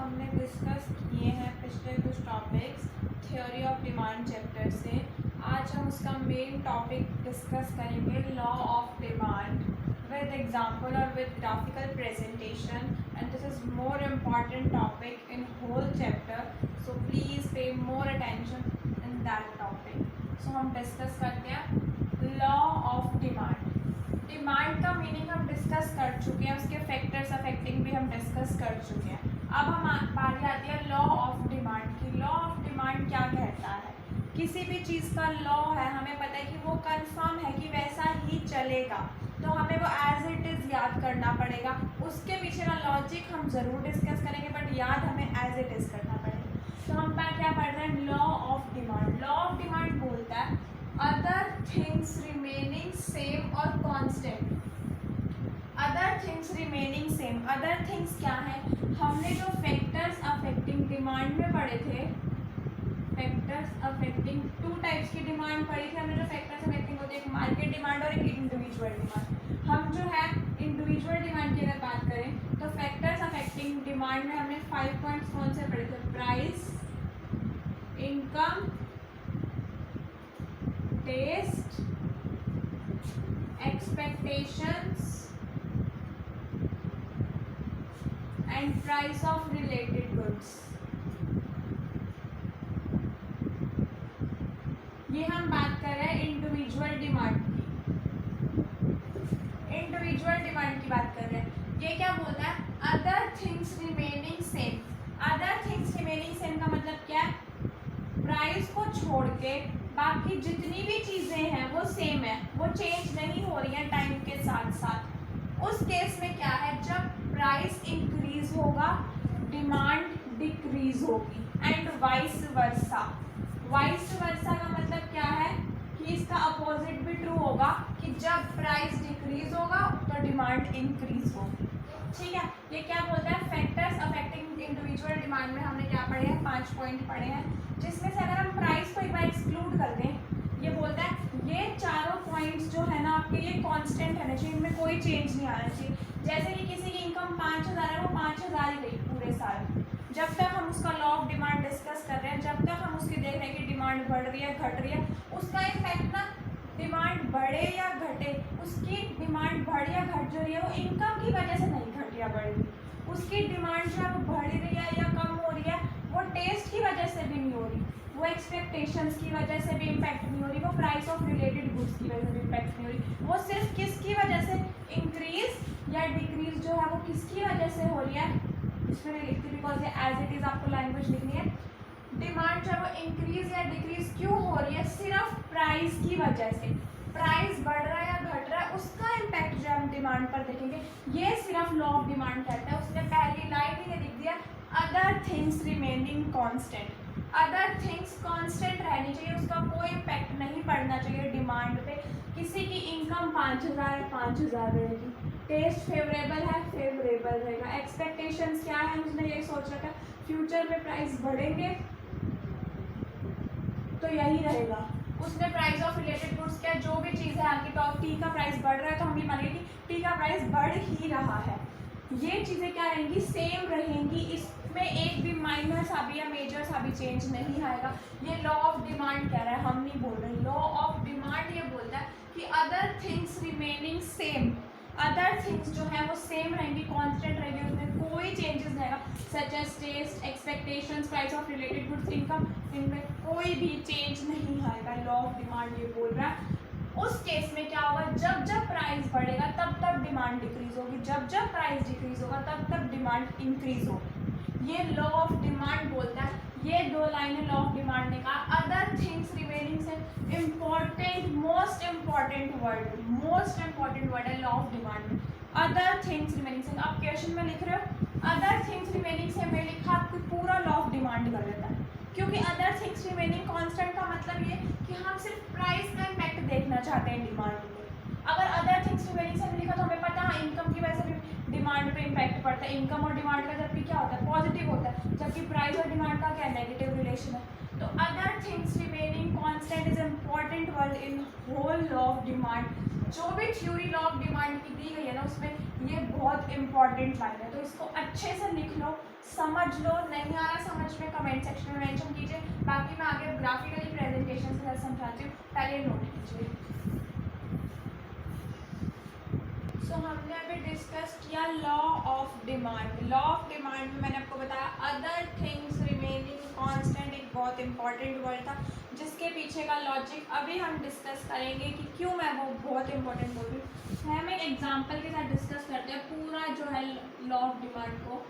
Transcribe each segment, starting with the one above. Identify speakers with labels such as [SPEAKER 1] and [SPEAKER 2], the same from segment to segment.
[SPEAKER 1] हमने डिस्कस किए हैं पिछले कुछ topics theory of demand chapter से। आज हम उसका मेन टॉपिक डिस्कस करेंगे law of demand with example और with graphical presentation, and this is more important topic in whole chapter, so please pay more attention in that topic. So हम discuss करते हैं law of demand. Demand का meaning हम discuss कर चुके हैं, उसके फैक्टर्स अफेक्टिंग भी हम डिस्कस कर चुके हैं। अब हम बारी आती है लॉ ऑफ डिमांड की। लॉ ऑफ डिमांड क्या कहता है? किसी भी चीज़ का लॉ है, हमें पता है कि वो कंफर्म है कि वैसा ही चलेगा, तो हमें वो एज इट इज़ याद करना पड़ेगा। उसके पीछे का लॉजिक हम ज़रूर डिस्कस करेंगे, बट याद हमें एज इट इज़ करना पड़ेगा। तो हम क्या पढ़ रहे हैं? Law of demand. Law of demand बोलता है अदर थिंग्स रिमेनिंग सेम और constant. Other things remaining same. Other things क्या है? हमने जो फैक्टर्स अफेक्टिंग डिमांड में पढ़े थे, फैक्टर्स अफेक्टिंग टू टाइप्स की डिमांड पढ़ी थी हमने। जो फैक्टर्स अफेक्टिंग होते हैं, एक मार्केट डिमांड और एक इंडिविजुअल डिमांड। हम जो है इंडिविजुअल डिमांड की अगर बात करें तो फैक्टर्स अफेक्टिंग डिमांड में हमने 5 पॉइंट्स कौन से पढ़े थे? Price, income, taste, expectations and price of related goods। ये हम बात कर रहे हैं इंडिविजुअल डिमांड की। इंडिविजुअल डिमांड की बात कर रहे हैं। ये क्या बोलता है? Other things remaining same. Other things remaining same का मतलब क्या है? प्राइस को छोड़ के बाकी जितनी भी चीज़ें हैं वो सेम है, वो चेंज नहीं हो रही है टाइम के साथ साथ। उस केस में क्या है? जब प्राइस इंक्रीज होगा डिमांड डिक्रीज होगी, and vice versa. Vice versa का मतलब क्या है कि इसका अपोजिट भी ट्रू होगा कि जब प्राइस डिक्रीज होगा तो डिमांड इंक्रीज होगी। ठीक है, ये क्या बोलता है? फैक्टर्स अफेक्टिंग इंडिविजुअल डिमांड में हमने क्या पढ़े हैं? 5 पॉइंट पढ़े हैं, जिसमें से अगर हम प्राइस को एक बार एक्सक्लूड कर दें, ये बोलता है ये चारों पॉइंट्स जो है ना आपके, ये कांस्टेंट रहने चाहिए, इनमें कोई चेंज नहीं आना चाहिए। जैसे कि किसी की इनकम 5000 है, वो 5000 ही रही पूरे साल। जब तक हम उसका लॉ ऑफ डिमांड डिस्कस कर रहे हैं, जब तक हम उसकी देख रहे हैं कि डिमांड बढ़ रही है घट रही है, उसका इफेक्ट ना डिमांड बढ़े या घटे, उसकी डिमांड बढ़ या घट जो रही है वो इनकम की वजह से नहीं घट या बढ़ रही। उसकी डिमांड जो है वो बढ़ रही है या कम हो रही है, वो टेस्ट की वजह से भी नहीं हो रही, वो एक्सपेक्टेशंस की वजह से भी इम्पैक्ट नहीं हो रही, वो प्राइस ऑफ रिलेटेड गुड्स की वजह से भी इम्पैक्ट नहीं हो रही। वो सिर्फ किसकी वजह से इंक्रीज या डिक्रीज जो है वो किसकी वजह से हो रही है, इसमें नहीं लिखती बिकॉज ये एज इट इज आपको लैंग्वेज लिखनी है। डिमांड जो है वो इंक्रीज या डिक्रीज क्यों हो रही है? सिर्फ प्राइस की वजह से। प्राइस बढ़ रहा है या घट रहा है, उसका इम्पैक्ट जो हम डिमांड पर देखेंगे, ये सिर्फ लॉ ऑफ डिमांड कहता है। उसने पहली लाइन ही लिख दिया other things remaining constant. Other things constant रहनी चाहिए, उसका कोई इम्पैक्ट नहीं पड़ना चाहिए डिमांड पे। किसी की इनकम 5000 है, 5000 रहेगी। टेस्ट फेवरेबल है, फेवरेबल रहेगा। एक्सपेक्टेशंस क्या है? उसने यही सोच रखा है फ्यूचर में प्राइस बढ़ेंगे तो यही रहेगा। उसने प्राइस ऑफ रिलेटेड गुड्स क्या, जो भी चीज़ है आपकी टॉप टी का प्राइस बढ़ रहा है तो हम ये मानेंगे कि टी का प्राइस बढ़ ही रहा है। ये चीज़ें क्या रहेंगी? सेम रहेंगी। इसमें एक भी माइनर सा भी या मेजर सा भी चेंज नहीं आएगा। ये लॉ ऑफ डिमांड कह रहा है, हम नहीं बोल रहे। लॉ ऑफ डिमांड ये बोलता है कि other things remaining same. Other things जो है वो सेम रहेंगी, कांस्टेंट रहेंगी, उसमें कोई चेंजेस नहीं आएगा। Such as taste, expectations, price of related goods, income, इनमें कोई भी चेंज नहीं आएगा। लॉ ऑफ डिमांड ये बोल रहा है। उस केस में क्या होगा? जब जब प्राइस बढ़ेगा तब तब डिमांड डिक्रीज होगी, जब जब प्राइस डिक्रीज होगा तब तब डिमांड इंक्रीज होगी। ये लॉ ऑफ डिमांड बोलता है। ये 2 लाइनें लॉ ऑफ डिमांड ने कहा। अदर थिंग्स रिमेनिंग से इम्पॉर्टेंट, मोस्ट इम्पॉर्टेंट वर्ड है law of demand. Other things remaining से आप क्वेश्चन में लिख रहे हो अदर थिंग्स रिमेनिंग से, मैं लिखा आपको पूरा लॉ ऑफ डिमांड कर देता है, क्योंकि अदर थिंग्स रिमेनिंग कांस्टेंट का मतलब ये कि हम सिर्फ प्राइस का इम्पैक्ट देखना चाहते हैं डिमांड में। अगर अदर थिंग्स रिमेनिंग से लिखा तो हमें पता है इनकम की वजह से भी डिमांड पे इम्पैक्ट पड़ता है। इनकम और डिमांड का जबकि क्या होता है? पॉजिटिव होता है, जबकि प्राइस और डिमांड का क्या नेगेटिव रिलेशन है। तो other things remaining constant is important word in whole law of demand. जो भी थ्योरी लॉ ऑफ डिमांड की दी गई है ना, उसमें ये बहुत इंपॉर्टेंट लाइन है, तो इसको अच्छे से लिख लो। समझ लो, नहीं आ रहा समझ में कमेंट सेक्शन में मेंशन कीजिए, बाकी मैं आगे ग्राफिकली प्रेजेंटेशन के साथ समझाती हूँ, पहले नोट कीजिए। सो हमने अभी डिस्कस किया law of demand. Law of demand में मैंने आपको बताया अदर थिंग्स रिमेनिंग कांस्टेंट एक बहुत इंपॉर्टेंट वर्ड था, जिसके पीछे का लॉजिक अभी हम डिस्कस करेंगे कि क्यों मैं वो बहुत इंपॉर्टेंट बोल रही हूँ। हम एक एग्जाम्पल के साथ डिस्कस करते हैं पूरा जो है लॉ ऑफ डिमांड को।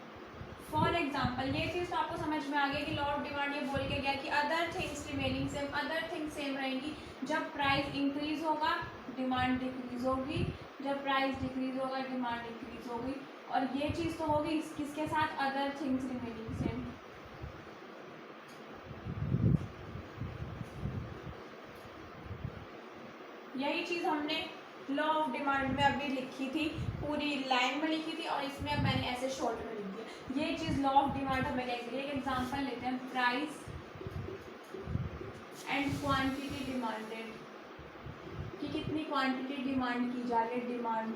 [SPEAKER 1] फॉर एग्जाम्पल ये चीज़ तो आपको समझ में आ गई कि लॉ ऑफ डिमांड ये बोल के गया कि other things remaining same, other things same रहेंगी। जब प्राइस इंक्रीज होगा डिमांड डिक्रीज होगी, जब प्राइस डिक्रीज होगा डिमांड इंक्रीज होगी, और ये चीज़ तो होगी किसके साथ, अदर थिंग्स रिमेनिंग सेम। यही चीज़ हमने लॉ ऑफ डिमांड में अभी लिखी थी, पूरी लाइन में लिखी थी, और इसमें अब मैंने ऐसे शॉर्ट में लिख दिया। ये चीज़ लॉ ऑफ डिमांड हमें कैसे, एक एग्जांपल लेते हैं, प्राइस एंड क्वांटिटी डिमांडेड, कि कितनी क्वांटिटी डिमांड की जा रही है, डिमांड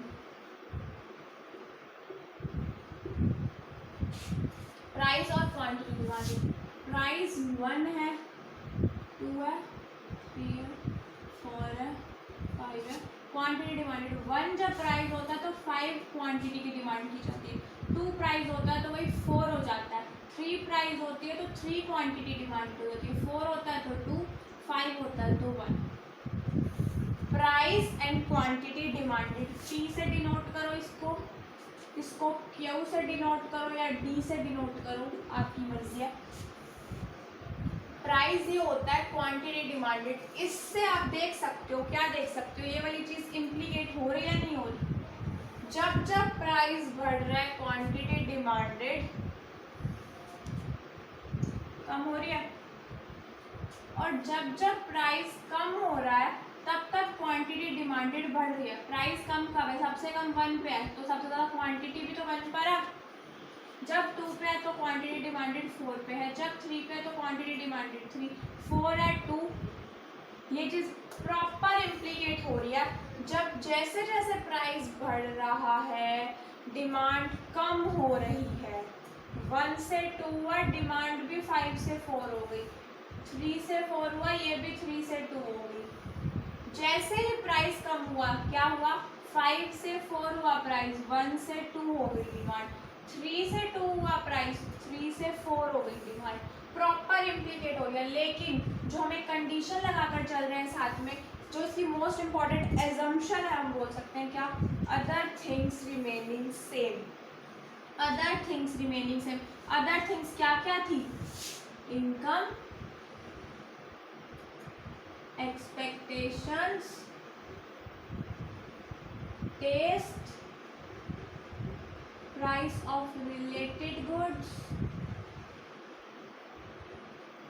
[SPEAKER 1] प्राइस और क्वांटिटी डिमांडेड। प्राइस 1 है, 2 है, 3 है, 4 है, 5 है, क्वांटिटी डिमांडेड 1 जब प्राइस होता है तो 5 क्वांटिटी की डिमांड की जाती है, 2 प्राइस होता है तो वही 4 हो जाता है, 3 प्राइस होती है तो 3 क्वांटिटी डिमांड हो जाती है, 4 होता है तो 2, 5 होता है तो 1। Price and quantity demanded, P से डिनोट करो इसको, इसको Q से डिनोट करो या D से डिनोट करो, आपकी मर्जी है। प्राइस ये होता है क्वांटिटी डिमांडेड। इससे आप देख सकते हो, क्या देख सकते हो, ये वाली चीज इम्प्लीकेट हो रही है नहीं हो रही। जब जब प्राइस बढ़ रहा है क्वांटिटी डिमांडेड कम हो रही है, और जब जब प्राइस कम हो रहा है तब तब क्वांटिटी डिमांडेड बढ़ रही है। प्राइस कम कब है, सबसे कम 1 पे है, तो सबसे ज़्यादा क्वांटिटी भी तो 1 पर है। जब 2 पे है तो क्वांटिटी डिमांडेड 4 पे है, जब 3 पे है तो क्वांटिटी डिमांडेड 3, 4 है 2। ये चीज़ प्रॉपर इम्प्लीकेट हो रही है। जब जैसे जैसे प्राइस बढ़ रहा है डिमांड कम हो रही है, 1 से 2 हुआ, डिमांड भी 5 से 4 हो गई, 3 से 4 हुआ, ये भी 3 से 2 हो गई। जैसे ही प्राइस कम हुआ क्या हुआ, 5 से 4 हुआ प्राइस, 1 से 2 हो गई डिमांड, 3 से 2 हुआ प्राइस, 3 से 4 हो गई डिमांड। प्रॉपर इम्प्लीकेट हो गया। लेकिन जो हमें कंडीशन लगाकर चल रहे हैं साथ में, जो इसकी मोस्ट इम्पॉर्टेंट एजम्पशन है, हम बोल सकते हैं क्या, other things remaining same, other things remaining same. Other things क्या क्या थी, income, expectations, taste, price of related goods.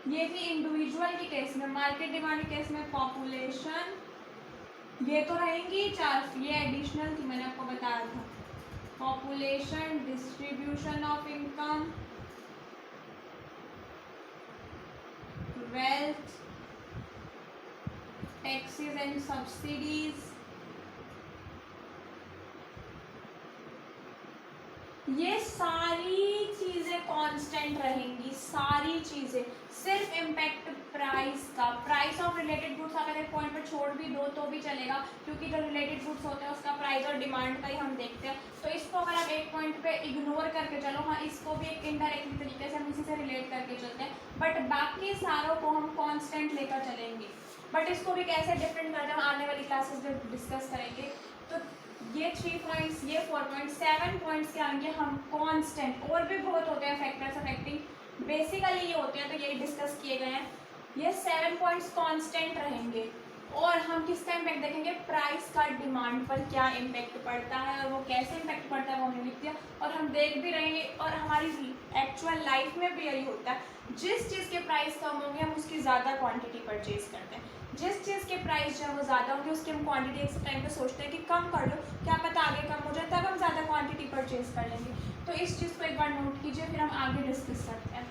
[SPEAKER 1] ये थी इंडिविजुअल के केस में। मार्केट डिमांड के केस में पॉपुलेशन, ये तो रहेंगी 4, ये एडिशनल थी, मैंने आपको बताया था। Population, distribution of income, wealth, taxes and subsidies. ये सारी चीजें कांस्टेंट रहेंगी, सारी चीजें। सिर्फ इम्पैक्ट प्राइस का, प्राइस ऑफ रिलेटेड गुड्स आप अगर पॉइंट पर छोड़ भी दो तो भी चलेगा, क्योंकि जो रिलेटेड गुड्स होते हैं उसका प्राइस और डिमांड का ही हम देखते हैं। तो इसको अगर आप एक पॉइंट पे इग्नोर करके चलो, हाँ इसको भी एक इनडायरेक्टली तरीके से हम इसी से रिलेट करके चलते हैं, बट बाकी सारों को हम कांस्टेंट लेकर चलेंगे। बट इसको भी कैसे डिफरेंट करते हैं आने वाली क्लासेस में डिस्कस करेंगे। तो ये 3 पॉइंट्स, ये 4 पॉइंट्स, 7 पॉइंट्स के आएंगे हम कांस्टेंट। और भी बहुत होते हैं फैक्टर्स अफेक्टिंग, बेसिकली ये होते हैं, तो यही डिस्कस किए गए हैं। ये 7 पॉइंट्स कांस्टेंट रहेंगे। और हम किसका इम्पैक्ट देखेंगे, प्राइस का डिमांड पर क्या इम्पैक्ट पड़ता है, और वो कैसे इम्पैक्ट पड़ता है वो हमने लिख दिया। और हम देख भी रहेंगे, और हमारी एक्चुअल लाइफ में भी यही होता है। जिस चीज़ के प्राइस कम होंगे हम उसकी ज़्यादा क्वांटिटी परचेज करते हैं, जिस चीज़ के प्राइस जो है वो ज़्यादा होंगे उसकी हम क्वांटिटी एक टाइम पे सोचते हैं कि कम कर लो, क्या पता आगे कम हो जाए, तब हम ज़्यादा क्वांटिटी परचेज कर लेंगे। तो इस चीज़ को एक बार नोट कीजिए, फिर हम आगे डिस्कस करते हैं।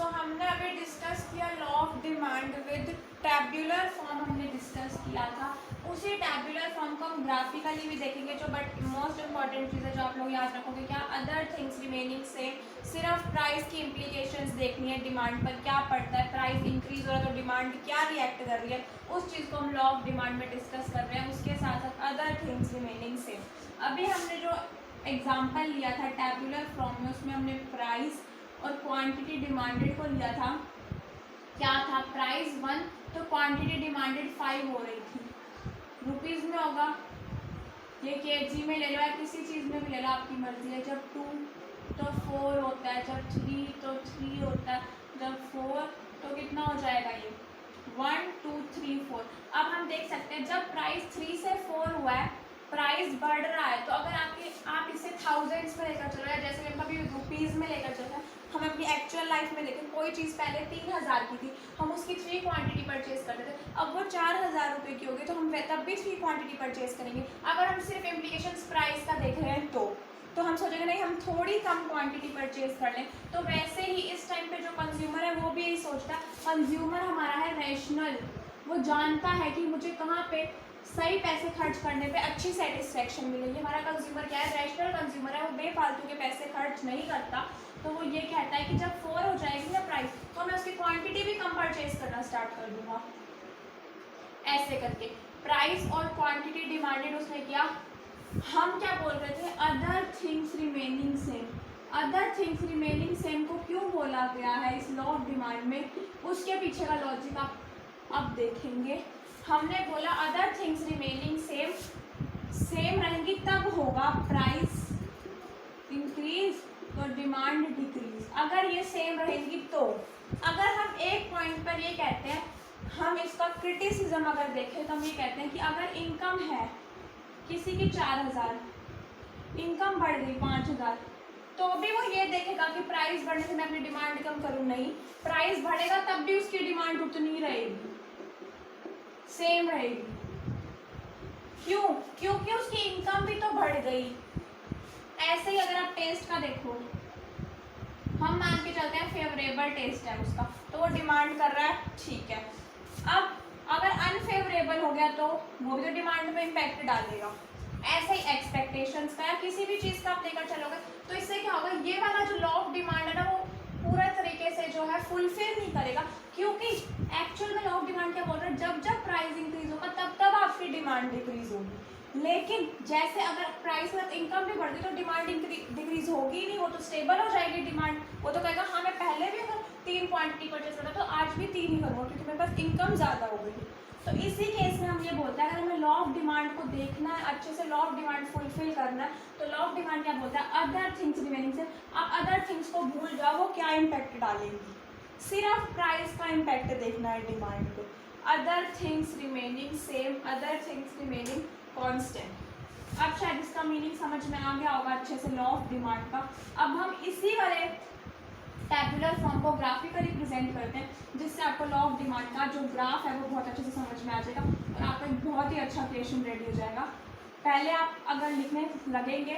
[SPEAKER 1] सो हमने अभी डिस्कस किया law of demand with tabular form हमने डिस्कस किया था। उसी टैब्यूलर फॉर्म को हम ग्राफिकली भी देखेंगे जो बट मोस्ट इंपॉर्टेंट चीज़ है जो आप लोग याद रखोगे क्या, अदर थिंग्स रिमेनिंग सेम। सिर्फ प्राइस की इम्प्लीकेशंस देखनी है, डिमांड पर क्या पड़ता है, प्राइस इंक्रीज हो रहा है तो डिमांड क्या रिएक्ट कर रही है, उस चीज़ को हम लॉ ऑफ डिमांड में डिस्कस कर रहे हैं। उसके साथ साथ अदर थिंग्स रिमेनिंग सेम। अभी हमने जो एग्जाम्पल लिया था टैब्यूलर फॉर्म में, उसमें हमने प्राइस और क्वांटिटी डिमांडेड को लिया था। क्या था, प्राइस 1 तो क्वांटिटी डिमांडेड 5 हो रही थी, रुपीज़ में होगा, ये केजी में ले लो या किसी चीज़ में भी ले लो, आपकी मर्जी है। जब 2 तो 4 होता है, जब 3 तो 3 होता है, जब 4 तो कितना हो जाएगा ये 1 2 3 4। अब हम देख सकते हैं जब प्राइस 3 से 4 हुआ है, प्राइस बढ़ रहा है, तो अगर आप इसे थाउजेंड्स में लेकर चलो या जैसे हम कभी रुपीज़ में लेकर चलते हैं, हम अपनी एक्चुअल लाइफ में देखें कोई चीज़ पहले 3000 की थी, हम उसकी 3 क्वांटिटी परचेज करते थे, अब वो 4000 रुपये की होगी तो हम तब भी 3 क्वांटिटी परचेज करेंगे। अगर हम सिर्फ इम्प्लीकेशंस प्राइस का देख रहे हैं तो हम सोचेंगे नहीं हम थोड़ी कम क्वांटिटी परचेज कर लें। तो वैसे ही इस टाइम पे जो कंज्यूमर है वो भी यही सोचता है। कंज्यूमर हमारा है रैशनल, वो जानता है कि मुझे कहाँ पे सही पैसे खर्च करने पे अच्छी सेटिस्फेक्शन मिलेगी। हमारा कंज्यूमर क्या है, रैशनल कंज्यूमर है, वो बेफालतू के पैसे खर्च नहीं करता। तो वो ये कहता है कि जब 4 हो जाएगी ना प्राइस तो मैं उसकी क्वांटिटी भी कम परचेज करना स्टार्ट कर दूंगा। ऐसे करके प्राइस और क्वांटिटी डिमांडेड उसने किया। हम क्या बोल रहे थे, other things remaining same. Other things remaining same को क्यों बोला गया है इस लॉ ऑफ डिमांड में, उसके पीछे का लॉजिक आप अब देखेंगे। हमने बोला अदर थिंग्स रिमेनिंग सेम रहेंगी तब होगा प्राइस इंक्रीज तो डिमांड डिक्रीज। अगर ये सेम रहेंगी तो अगर हम एक पॉइंट पर ये कहते हैं, हम इसका क्रिटिसिज्म अगर देखें तो हम ये कहते हैं कि अगर इनकम है किसी की 4000, इनकम बढ़ गई 5000, तो भी वो ये देखेगा कि प्राइस बढ़ने से मैं अपनी डिमांड कम करूँ, नहीं, प्राइस बढ़ेगा तब भी उसकी डिमांड उतनी रहेगी, सेम रहेगी। क्यों? क्योंकि उसकी इनकम भी तो बढ़ गई। ऐसे ही अगर आप टेस्ट का देखो, हम मान के चलते हैं फेवरेबल टेस्ट है उसका, तो वो डिमांड कर रहा है, ठीक है। अब अगर अनफेवरेबल हो गया तो वो भी तो डिमांड में इम्पैक्ट डालेगा। ऐसे ही एक्सपेक्टेशंस का या किसी भी चीज़ का आप लेकर चलोगे तो इससे क्या होगा, ये वाला जो लॉ ऑफ डिमांड है ना वो पूरा तरीके से जो है फुलफिल नहीं करेगा। क्योंकि एक्चुअल में लॉ ऑफ डिमांड क्या बोल रहा है, जब जब प्राइस इंक्रीज होगा तब तब आपकी डिमांड डिक्रीज होगी। लेकिन जैसे अगर प्राइस में इनकम भी बढ़ गई तो डिमांड डिक्रीज होगी नहीं, वो तो स्टेबल हो जाएगी डिमांड। वो तो कहेगा हाँ मैं पहले भी अगर 3 क्वांटिटी परचेज करता तो आज भी 3 ही करूँगा क्योंकि मेरे पास इनकम ज़्यादा हो गई। तो इसी केस में हम ये बोलते हैं अगर हमें लॉ ऑफ डिमांड को देखना है, अच्छे से लॉ ऑफ डिमांड फुलफिल करना है, तो लॉ ऑफ डिमांड क्या बोलता है, अदर थिंग्स रिमेनिंग से। आप अदर थिंग्स को भूल जाओ, वो क्या इम्पैक्ट डालेंगी, सिर्फ प्राइस का इम्पैक्ट देखना है डिमांड पे। Other things remaining same, other things remaining constant. अब शायद इसका मीनिंग समझ में आ गया होगा अच्छे से लॉ ऑफ डिमांड का। अब हम इसी वाले टैबुलर फॉर्म को ग्राफिकली प्रेजेंट करते हैं, जिससे आपको लॉ ऑफ डिमांड का जो ग्राफ है वो बहुत अच्छे से समझ में आ जाएगा और आपका एक बहुत ही अच्छा क्वेश्चन रेडी हो जाएगा। पहले आप अगर लिखने लगेंगे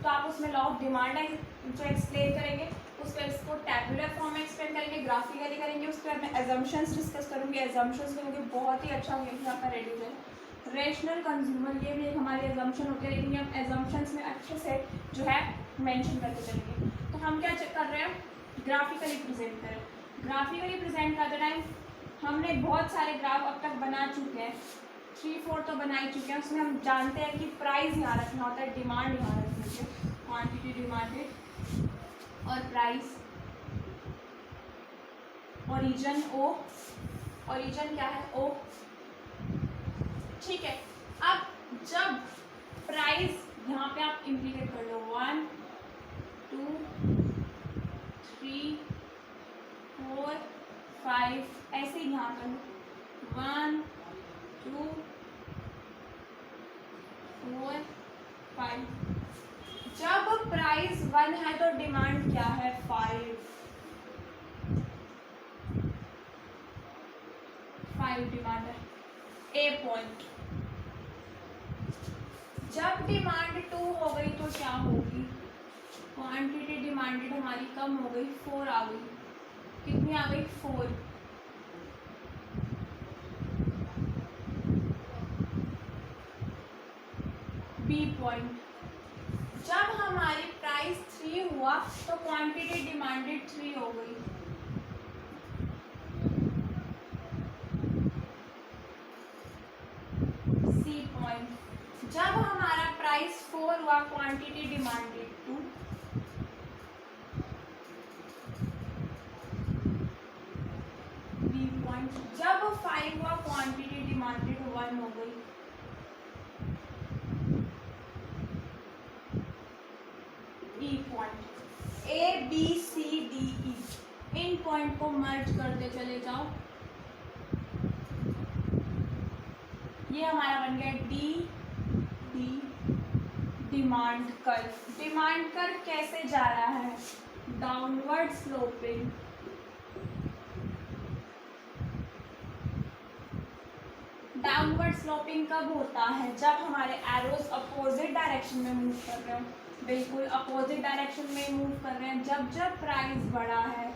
[SPEAKER 1] तो आप उसमें लॉ ऑफ डिमांड है जो एक्सप्लेन करेंगे, उसके बाद इसको टैबुलर फॉर्म में एक्सप्लेन करेंगे, ग्राफिकली करेंगे, उसके बाद मैं एजम्पशंस डिस्कस करूँगी, एजम्पशंस में मुझे बहुत ही अच्छा क्वेश्चन आपका रेडी हो जाएगा। रेशनल कंज्यूमर, ये भी एक हमारी एजम्पशन होती है, लेकिन हम एजम्पशंस में अच्छे से जो है मेंशन करते चलेंगे। तो हम क्या कर रहे हैं, ग्राफिकली प्रेजेंट करें। ग्राफिकली प्रेजेंट करते टाइम हमने बहुत सारे ग्राफ अब तक बना चुके हैं, 3-4 तो बना ही चुके हैं। उसमें हम जानते हैं कि प्राइस यहाँ रखना होता है, डिमांड यहाँ रखनी है, क्वांटिटी डिमांडेड और प्राइस, ओरिजिन ओ, ओरिजिन क्या है ओ, ठीक है। अब जब प्राइस यहाँ पे आप इंप्लीकेट कर लो 1 2 3 4 5 ऐसे ही यहाँ कर लो 1 2 4 5। जब प्राइस 1 है तो डिमांड क्या है 5 डिमांड है, ए पॉइंट। जब डिमांड 2 हो गई तो क्या होगी, क्वांटिटी डिमांडेड हमारी कम हो गई, 4 आ गई, कितनी आ गई 4। बी पॉइंट, जब हमारी प्राइस 3 हुआ तो क्वांटिटी डिमांडेड 3 हो गई। सी पॉइंट, जब हमारा प्राइस 4 हुआ क्वांटिटी डिमांडेड 2। बी पॉइंट, जब 5 हुआ क्वांटिटी डिमांडेड 1 हो गई। E point, A B C D E, इन पॉइंट को मर्ज करते चले जाओ। ये हमारा बन गया D D demand curve. Demand curve कैसे जा रहा है? Downward sloping. डाउनवर्ड स्लोपिंग कब होता है? जब हमारे एरोज अपोजिट डायरेक्शन में मूव कर रहे हो। बिल्कुल अपोजिट डायरेक्शन में मूव कर रहे हैं। जब जब प्राइस बढ़ा है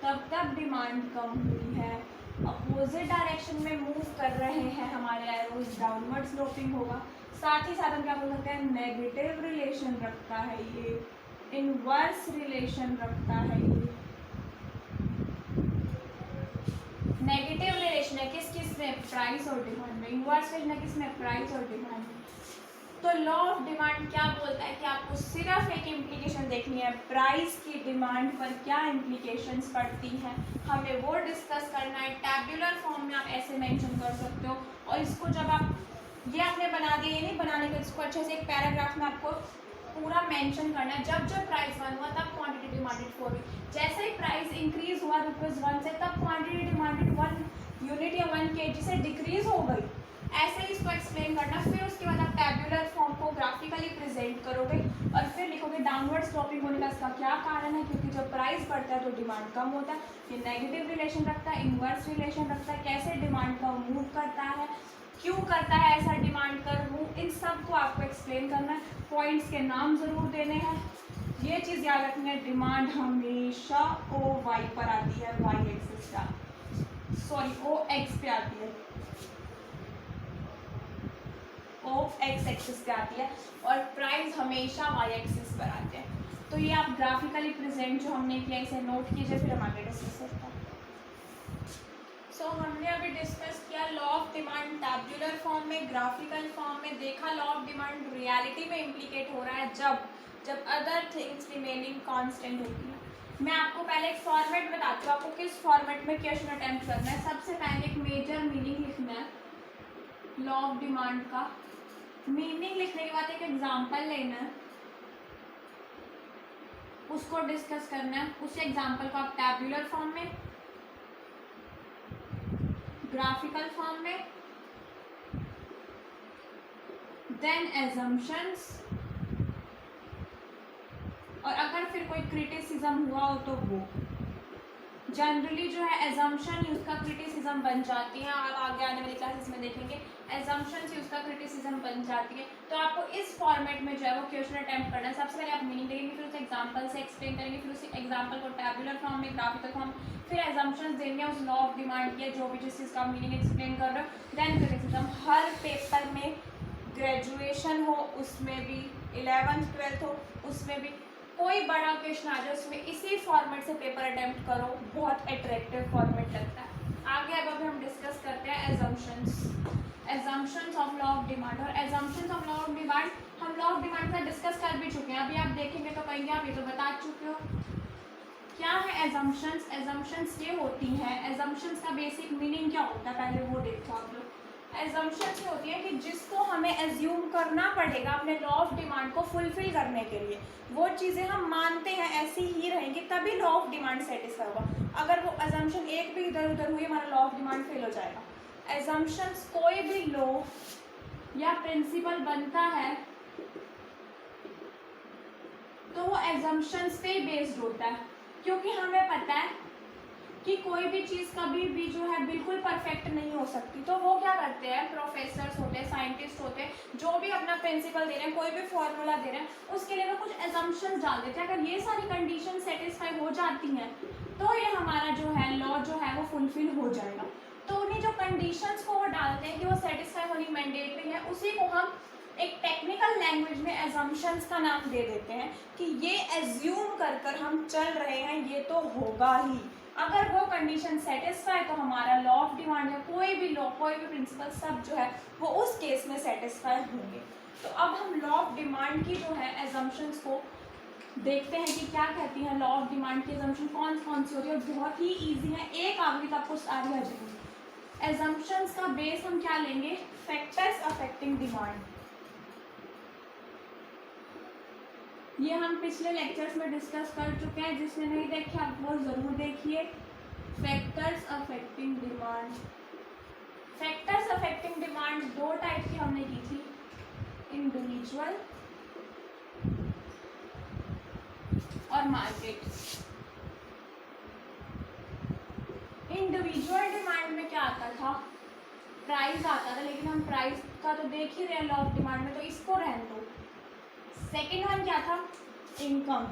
[SPEAKER 1] तब तब डिमांड कम हुई है। अपोजिट डायरेक्शन में मूव कर रहे हैं हमारे एरोज, डाउनवर्ड स्लोपिंग होगा। साथ ही साथ हम क्या बोल सकते हैं? नेगेटिव रिलेशन रखता है ये, इनवर्स रिलेशन रखता है ये। नेगेटिव रिलेशन है किस किस में? प्राइस और डिमांड में। इनवर्स रिलेशन है किस में? प्राइस और डिमांड में। तो लॉ ऑफ डिमांड क्या बोलता है कि आपको सिर्फ एक इम्प्लीकेशन देखनी है, प्राइस की डिमांड पर क्या इम्प्लीकेशंस पड़ती हैं, हमें वो डिस्कस करना है। टैब्यूलर फॉर्म में आप ऐसे मेंशन कर सकते हो। और इसको जब आप ये आपने बना दिया, ये नहीं बनाने का, इसको अच्छे से एक पैराग्राफ में आपको पूरा मेंशन करना है। जब जब प्राइस 1 हुआ तब क्वांटिटी डिमांडेड 4 हुई। जैसे ही प्राइस इंक्रीज हुआ ₹1 से, तब क्वांटिटी डिमांडेड 1 यूनिट या 1 kg से डिक्रीज हो गई। ऐसे ही इसको एक्सप्लेन करना। फिर उसके बाद आप टैब्यूलर फॉर्म को ग्राफिकली प्रेजेंट करोगे और फिर लिखोगे डाउनवर्ड स्लोपिंग होने का इसका क्या कारण है, क्योंकि जब प्राइस बढ़ता है तो डिमांड कम होता है। ये नेगेटिव रिलेशन रखता है, इनवर्स रिलेशन रखता है, कैसे डिमांड का मूव करता है, क्यों करता है ऐसा डिमांड कर मूव, इन सब को आपको एक्सप्लेन करना है। पॉइंट्स के नाम जरूर देने हैं। ये चीज़ याद रखनी है, डिमांड हमेशा ओ वाई पर आती है, वाई एक्सिस पर, सॉरी ओ एक्स पे आती है, ओ एक्स एक्सिस पे आती है, और प्राइस हमेशा वाई एक्सिस पर आते हैं। तो ये आप ग्राफिकली प्रेजेंट जो हमने किया इसे नोट कीजिए, फिर हम आगे डिस्कस करते हैं। सो हमने अभी डिस्कस किया law of demand tabular form में, ग्राफिकल फॉर्म में। देखा लॉ ऑफ डिमांड रियलिटी में इम्प्लीकेट हो रहा है जब अदर थिंग्स रिमेनिंग कांस्टेंट होती है। मैं आपको पहले एक फॉर्मेट बताती हूँ, आपको किस फॉर्मेट में क्वेश्चन अटेम्प्ट करना है। सबसे पहले एक मेजर मीनिंग लिखना है लॉ ऑफ डिमांड का। मीनिंग लिखने के बाद एक एग्जाम्पल लेना है, उसको डिस्कस करना है। उस एग्जाम्पल को आप टैब्यूलर फॉर्म में, ग्राफिकल फॉर्म में, देन एजम्पशंस, और अगर फिर कोई क्रिटिसिज्म हुआ हो तो वो। जनरली जो है एजम्पशन ही उसका क्रिटिसिज्म बन जाती है। आप आगे आने वाली क्लासेस में देखेंगे एजम्पशन ही उसका क्रिटिसिज्म बन जाती है। तो आपको इस फॉर्मेट में जो है वो क्वेश्चन अटेम्प्ट करना है। सबसे पहले आप मीनिंग देंगे, फिर उस एग्जांपल से एक्सप्लेन करेंगे, फिर उस एग्जांपल को टैब्यूलर फॉर्म में, ग्राफिकल फॉर्म, फिर एजम्पशंस देंगे उस लॉ ऑफ डिमांड के, जो भी जिस चीज़ का मीनिंग एक्सप्लेन कर रहे हो, देन क्रिटिसिज्म। हर पेपर में, ग्रेजुएशन हो उसमें भी, 11th 12th हो उसमें भी, कोई बड़ा क्वेश्चन आ जाए उसमें इसी फॉर्मेट से पेपर अटेम्प्ट करो, बहुत अट्रैक्टिव फॉर्मेट लगता है। आगे अब अभी हम डिस्कस करते हैं assumptions of law of demand. और assumptions of law of demand हम लॉ ऑफ डिमांड का डिस्कस कर भी चुके हैं। अभी आप देखेंगे तो कहेंगे आप ये तो बता चुके हो। क्या है एजम्पशंस? एजम्पशंस ये होती हैं, एजम्पशंस का बेसिक मीनिंग क्या होता है पहले वो देखो आप लोग। एजम्पशंस ये होती है कि जिसको हमें एज्यूम करना पड़ेगा अपने लॉ ऑफ डिमांड को फुलफिल करने के लिए, वो चीज़ें हम मानते हैं ऐसी ही रहेंगी तभी लॉ ऑफ डिमांड सेटिस्फाई होगा। अगर वो एजम्पशन एक भी इधर उधर हुई हमारा लॉ ऑफ डिमांड फेल हो जाएगा। एजम्पशंस कोई भी लॉ या प्रिंसिपल बनता है तो वो एजम्पशंस पे बेस्ड होता है, क्योंकि हमें पता है कि कोई भी चीज़ कभी भी जो है बिल्कुल परफेक्ट नहीं हो सकती। तो वो क्या करते हैं, प्रोफेसर्स होते हैं, साइंटिस्ट होते हैं, जो भी अपना प्रिंसिपल दे रहे हैं, कोई भी फॉर्मूला दे रहे हैं, उसके लिए वो कुछ एजम्पशंस डाल देते हैं। अगर ये सारी कंडीशन सेटिस्फाई हो जाती हैं तो ये हमारा जो है लॉ जो है वो फुलफिल हो जाएगा। तो उन्हीं जो कंडीशंस को वो डालते हैं कि वो सेटिस्फाई होनी मैंडेटरी है, उसी को हम एक टेक्निकल लैंग्वेज में एजम्पशंस का नाम दे देते हैं कि ये एज्यूम कर कर हम चल रहे हैं ये तो होगा ही। अगर वो कंडीशन सेटिस्फाई तो हमारा लॉ ऑफ डिमांड या कोई भी लॉ, कोई भी प्रिंसिपल सब जो है वो उस केस में सेटिस्फाई होंगे। तो अब हम लॉ ऑफ डिमांड की जो है एजम्पशंस को देखते हैं कि क्या कहती है लॉ ऑफ डिमांड की एजम्पशन कौन कौन सी होती है। और बहुत ही ईजी है, एक आगे तक आपको सारी आ जाएगी। एजम्पशंस का बेस हम क्या लेंगे, फैक्टर्स अफेक्टिंग डिमांड। ये हम पिछले लेक्चर्स में डिस्कस कर चुके हैं, जिसने नहीं देखे आप वो ज़रूर देखिए। Factors affecting demand, factors affecting demand दो टाइप की हमने की थी, इंडिविजुअल और मार्केट। इंडिविजुअल डिमांड में क्या आता था, प्राइस आता था, लेकिन हम प्राइस का तो देख ही रहे हैं लॉ ऑफ डिमांड में, तो इसको रहने दो। सेकेंड वन क्या था, income.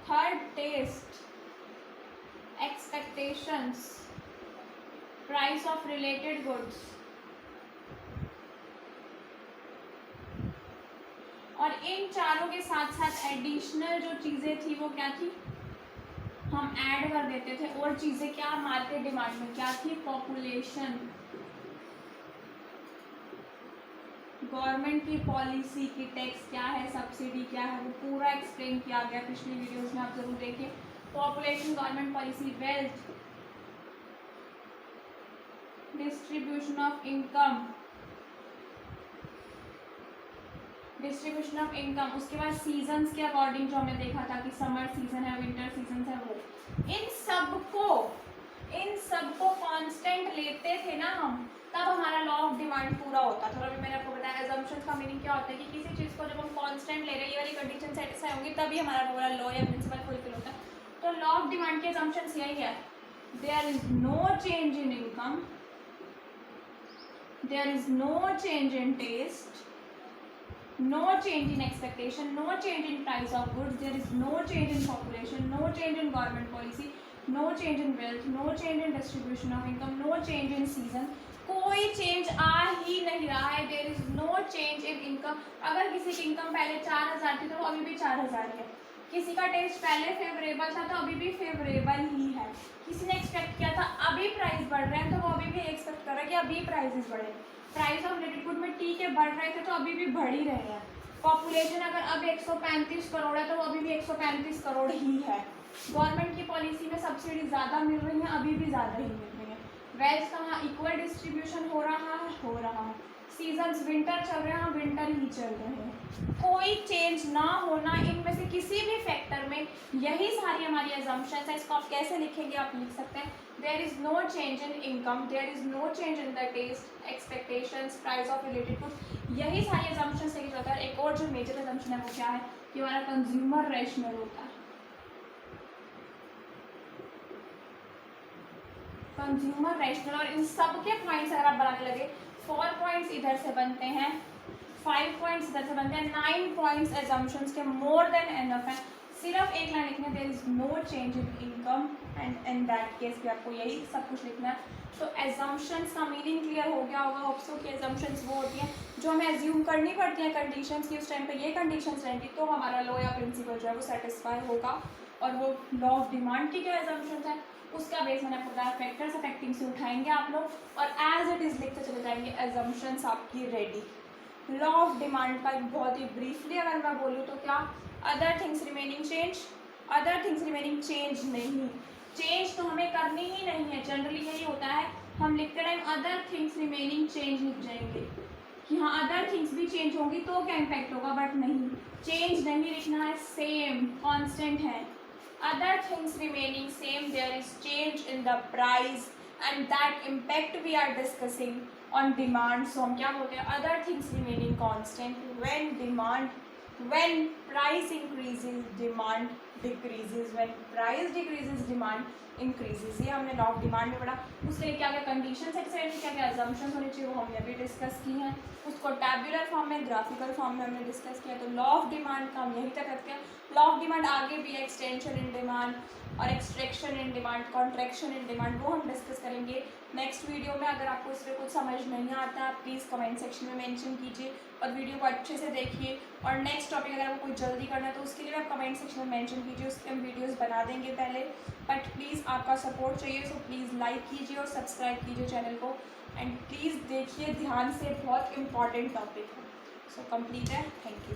[SPEAKER 1] Third taste, expectations, price of related goods. और इन चारों के साथ साथ एडिशनल जो चीज़ें थी वो क्या थी, हम ऐड कर देते थे और चीज़ें। क्या मार्केट डिमांड में क्या थी, पॉपुलेशन, गवर्नमेंट की पॉलिसी की टैक्स क्या है, सब्सिडी क्या है, वो पूरा एक्सप्लेन किया गया पिछली वीडियोस में, आप जरूर देखिए। Population, government policy, wealth, distribution of income, distribution of income. उसके बाद सीजन्स के अकॉर्डिंग जो हमने देखा था कि समर सीजन है, विंटर सीजन है, वो इन सबको कांस्टेंट लेते थे ना हम, तब हमारा लॉ ऑफ डिमांड पूरा होता था। अभी मैंने आपको बताया एजम्पशंस का मीनिंग क्या होता है कि किसी चीज़ को जब हम कांस्टेंट ले रहे हैं, ये वाली कंडीशन सेटिस्फाई होंगी तभी हमारा पूरा लॉ या प्रिंसिपल फुलफिल होता है। तो लॉ ऑफ डिमांड के एजम्पशंस यही है, there is no change in income, there is no change in taste, no change in expectation, no change in price of goods, there is no change in population, no change in government policy, no change in wealth, no change in distribution of income, no change in season। कोई change आ ही नहीं रहा है। There is no change in income. अगर किसी की income पहले 4000 थी तो अभी भी 4000 है। किसी का टेस्ट पहले फेवरेबल था तो अभी भी फेवरेबल ही है। किसी ने एक्सपेक्ट किया था अभी प्राइस बढ़ रहे हैं तो वो अभी भी एक्सपेक्ट कर रहा है कि अभी प्राइसेस बढ़े। प्राइस ऑफ रिलेटेड गुड में टी के बढ़ रहे थे तो अभी भी बढ़ ही रहे हैं। पॉपुलेशन अगर अब 135 करोड़ है तो वो अभी भी 135 करोड़ ही है। गवर्नमेंट की पॉलिसी में सब्सिडी ज़्यादा मिल रही है, अभी भी ज़्यादा ही मिल रही है। वेल्थ कहाँ इक्वल डिस्ट्रीब्यूशन हो रहा है। सीजन्स विंटर चल रहे हैं, विंटर ही चल रहे हैं। कोई चेंज ना होना इनमें से किसी भी फैक्टर में, यही सारी हमारी एजम्पशंस है। इसको आप कैसे लिखेंगे, आप लिख सकते हैं there is no change in income, there is no change in the taste, expectations, price of related goods. यही सारी एजम्पशंस लेके चलता है। एक और जो मेजर एजम्पशन है वो क्या है कि हमारा कंज्यूमर रैशनल होता है। कंज्यूमर रैशनल, और इन सब के पॉइंट्स अगर आप बनाने लगे, 4 पॉइंट्स इधर से बनते हैं, 5 पॉइंट्स इधर से बनते हैं, 9 पॉइंट्स एजम्पशंस के मोर देन एनफ है। सिर्फ एक लाइन लिखना है there is no change in income and in that case भी आपको यही सब कुछ लिखना है। तो एजम्पशंस का मीनिंग क्लियर हो गया होगा। होप्स की एजम्पशंस वो होती हैं जो हमें एज्यूम करनी पड़ती हैं कंडीशंस की, उस टाइम पे ये कंडीशंस रहेंगी तो हमारा लॉ या प्रिंसिपल जो है वो सेटिस्फाई होगा। और वो लॉ ऑफ डिमांड की क्या एजम्पशंस है उसका बेस मैंने आपको बताया, फैक्टर्स अफेक्टिंग से उठाएंगे आप लोग और एज इट इज़ लिखते चले जाएंगे, एजम्पशंस आपकी रेडी। लॉ ऑफ डिमांड का बहुत ही ब्रीफली अगर मैं बोलूँ तो क्या, other things remaining change, other things remaining change नहीं, चेंज तो हमें करनी ही नहीं है। जनरली यही होता है, हम लिखते time other things remaining change लिख जाएंगे कि हाँ अदर थिंग्स भी चेंज होंगी तो क्या इम्पैक्ट होगा, बट नहीं, चेंज नहीं लिखना है, सेम कांस्टेंट है। Other things remaining same, there is change in the price and that impact we are discussing on demand. So हम क्या बोलते हैं, other things remaining constant when price increases demand decreases, when price decreases demand increases. ये हमने law of demand में पढ़ा। उसके लिए क्या क्या कंडीशन सेट करेंगे, क्या क्या अजम्पशन होनी चाहिए, वो हमने अभी डिस्कस की हैं। उसको टैब्यूलर फॉर्म में, ग्राफिकल फॉर्म में हमने डिस्कस किया। तो लॉ ऑफ डिमांड का हम यहीं तक रखते हैं। लॉ ऑफ डिमांड आगे भी एक्सटेंशन इन डिमांड और extraction in demand, contraction in demand, वो हम डिस्कस करेंगे नेक्स्ट वीडियो में। अगर आपको इसमें कुछ समझ नहीं आता आप प्लीज़ कमेंट सेक्शन में मेंशन कीजिए और वीडियो को अच्छे से देखिए। और नेक्स्ट टॉपिक अगर आपको कोई जल्दी करना है तो उसके लिए आप कमेंट सेक्शन में मेंशन कीजिए, उसके हम वीडियोस बना देंगे पहले। बट प्लीज़ आपका सपोर्ट चाहिए, सो प्लीज़ लाइक कीजिए और सब्सक्राइब कीजिए चैनल को। एंड प्लीज़ देखिए ध्यान से, बहुत इंपॉर्टेंट टॉपिक है। सो कंप्लीट है। Thank you.